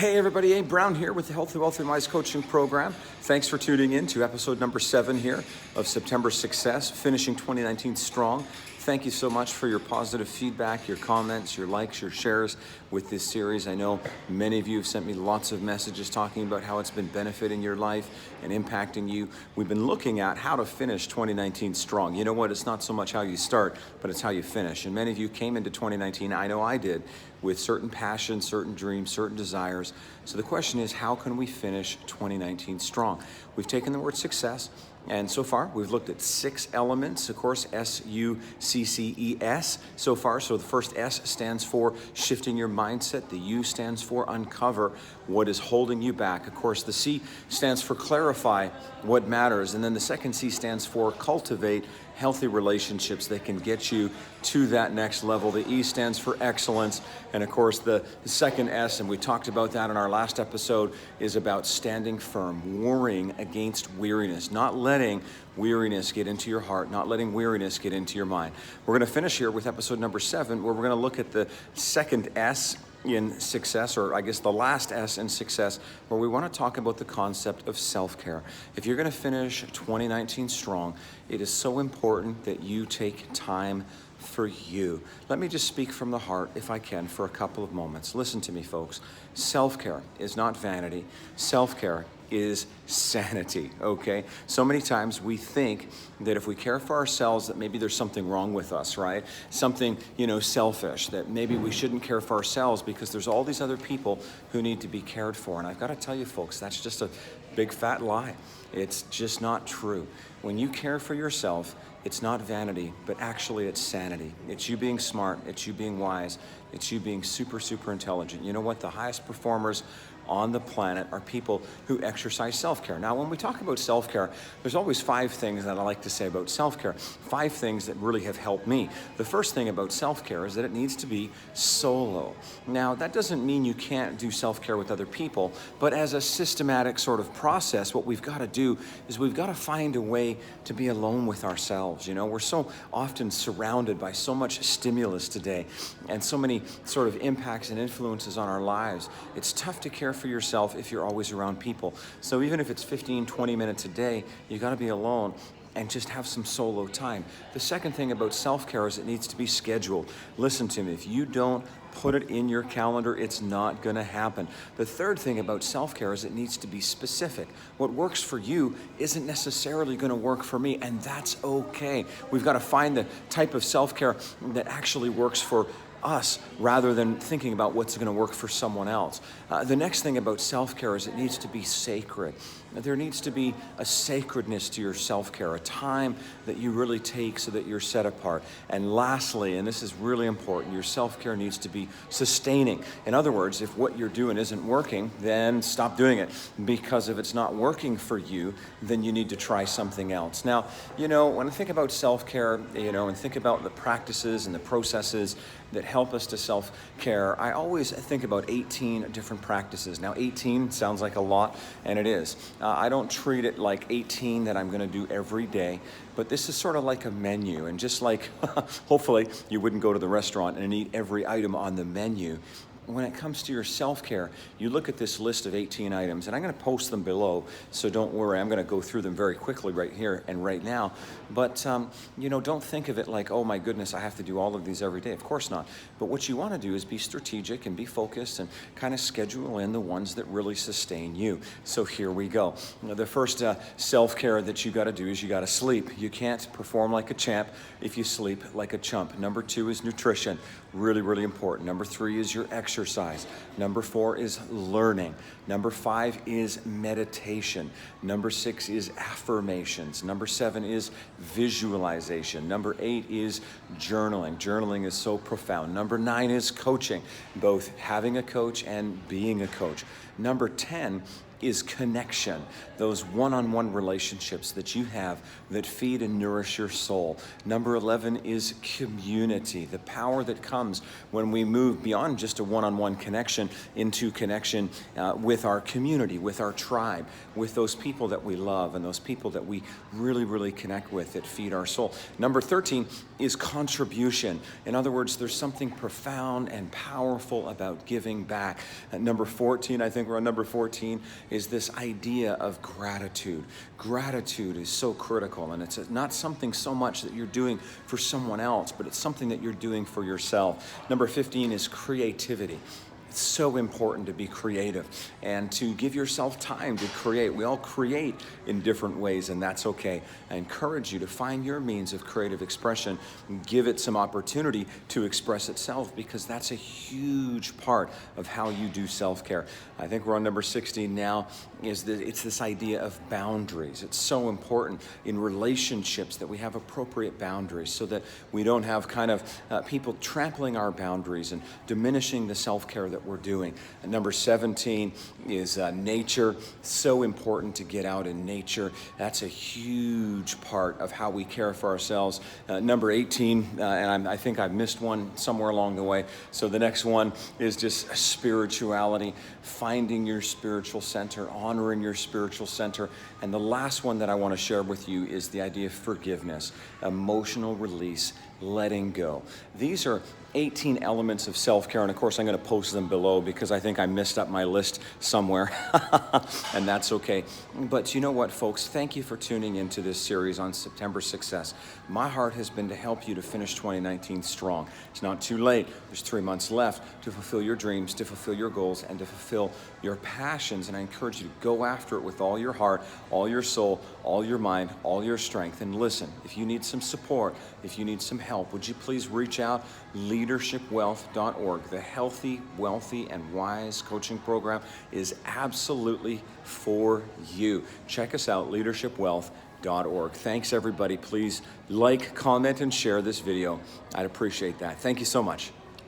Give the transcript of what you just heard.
Hey everybody, Abe Brown here with the Healthy, Wealthy, Wise Coaching Program. Thanks for tuning in to episode number 7 here of September Success, finishing 2019 strong. Thank you so much for your positive feedback, your comments, your likes, your shares with this series. I know many of you have sent me lots of messages talking about how it's been benefiting your life and impacting you. We've been looking at how to finish 2019 strong. You know what? It's not so much how you start, but it's how you finish. And many of you came into 2019, I know I did, with certain passions, certain dreams, certain desires. So the question is, how can we finish 2019 strong? We've taken the word success, and so far we've looked at 6 elements, of course, S.U.C.C.E.S.S so far. So the first S stands for shifting your mindset. The U stands for uncover what is holding you back. Of course, the C stands for clarify what matters. And then the second C stands for cultivate healthy relationships that can get you to that next level. The E stands for excellence. And of course, the second S, and we talked about that in our last episode, is about standing firm, warring against weariness, not letting weariness get into your heart, not letting weariness get into your mind. We're going to finish here with episode number 7, where we're going to look at the second S in success, or I guess the last S in success, where we want to talk about the concept of self-care. If you're going to finish 2019 strong, it is so important that you take time for you. Let me just speak from the heart, if I can, for a couple of moments. Listen to me, folks. Self-care is not vanity. Self-care is sanity, okay? So many times we think that if we care for ourselves, that maybe there's something wrong with us, right? Something, selfish, that maybe we shouldn't care for ourselves because there's all these other people who need to be cared for. And I've got to tell you, folks, that's just a big fat lie. It's just not true. When you care for yourself, it's not vanity, but actually it's sanity. It's you being smart, it's you being wise, it's you being super, super intelligent. You know what? The highest performers on the planet are people who exercise self-care. Now, when we talk about self-care, there's always 5 things that I like to say about self-care, 5 things that really have helped me. The first thing about self-care is that it needs to be solo. Now, that doesn't mean you can't do self-care with other people, but as a systematic sort of process, what we've got to do is we've got to find a way to be alone with ourselves. We're so often surrounded by so much stimulus today and so many sort of impacts and influences on our lives. It's tough to care for yourself if you're always around people. So even if it's 15, 20 minutes a day, you got to be alone and just have some solo time. The second thing about self-care is it needs to be scheduled. Listen to me, if you don't put it in your calendar, it's not going to happen. The third thing about self-care is it needs to be specific. What works for you isn't necessarily going to work for me, and that's okay. We've got to find the type of self-care that actually works for us rather than thinking about what's going to work for someone else. The next thing about self-care is it needs to be sacred. There needs to be a sacredness to your self-care, a time that you really take so that you're set apart. And lastly, and this is really important, your self-care needs to be sustaining. In other words, if what you're doing isn't working, then stop doing it. Because if it's not working for you, then you need to try something else. Now, when I think about self-care, and think about the practices and the processes that help us to self-care, I always think about 18 different practices. Now, 18 sounds like a lot, and it is. I don't treat it like 18 that I'm going to do every day, but this is sort of like a menu. And just like, hopefully, you wouldn't go to the restaurant and eat every item on the menu. When it comes to your self-care, you look at this list of 18 items, and I'm going to post them below, so don't worry. I'm going to go through them very quickly right here and right now. But, don't think of it like, oh my goodness, I have to do all of these every day. Of course not. But what you want to do is be strategic and be focused and kind of schedule in the ones that really sustain you. So here we go. The first self-care that you got to do is you got to sleep. You can't perform like a champ if you sleep like a chump. Number 2 is nutrition. Really, really important. Number 3 is your exercise. Number 4 is learning. Number 5 is meditation. Number 6 is affirmations. Number 7 is visualization. Number 8 is journaling. Journaling is so profound. Number 9 is coaching, both having a coach and being a coach. Number 10 is connection, those one-on-one relationships that you have that feed and nourish your soul. Number 11 is community, the power that comes when we move beyond just a one-on-one connection into connection with our community, with our tribe, with those people that we love and those people that we really, really connect with that feed our soul. Number 13 is contribution. In other words, there's something profound and powerful about giving back. At number 14, I think we're on number 14, is this idea of gratitude. Gratitude is so critical, and it's not something so much that you're doing for someone else, but it's something that you're doing for yourself. Number 15 is creativity. It's so important to be creative and to give yourself time to create. We all create in different ways, and that's okay. I encourage you to find your means of creative expression and give it some opportunity to express itself, because that's a huge part of how you do self-care. I think we're on number 16 now. It's this idea of boundaries. It's so important in relationships that we have appropriate boundaries so that we don't have kind of people trampling our boundaries and diminishing the self-care that we're doing. And number 17 is nature. So important to get out in nature. That's a huge part of how we care for ourselves. Number 18, and I think I've missed one somewhere along the way. So the next one is just spirituality, finding your spiritual center, honoring your spiritual center. And the last one that I want to share with you is the idea of forgiveness, emotional release, letting go. These are 18 elements of self-care, and of course I'm going to post them below because I think I messed up my list somewhere, and that's okay. But you know what, folks? Thank you for tuning into this series on September Success. My heart has been to help you to finish 2019 strong. It's not too late. There's 3 months left to fulfill your dreams, to fulfill your goals, and to fulfill your passions, and I encourage you to go after it with all your heart, all your soul, all your mind, all your strength. And listen, if you need some support, if you need some help, would you please reach out? leadershipwealth.org. The Healthy, Wealthy, and Wise coaching program is absolutely for you. Check us out, leadershipwealth.org. Thanks, everybody. Please like, comment, and share this video. I'd appreciate that. Thank you so much.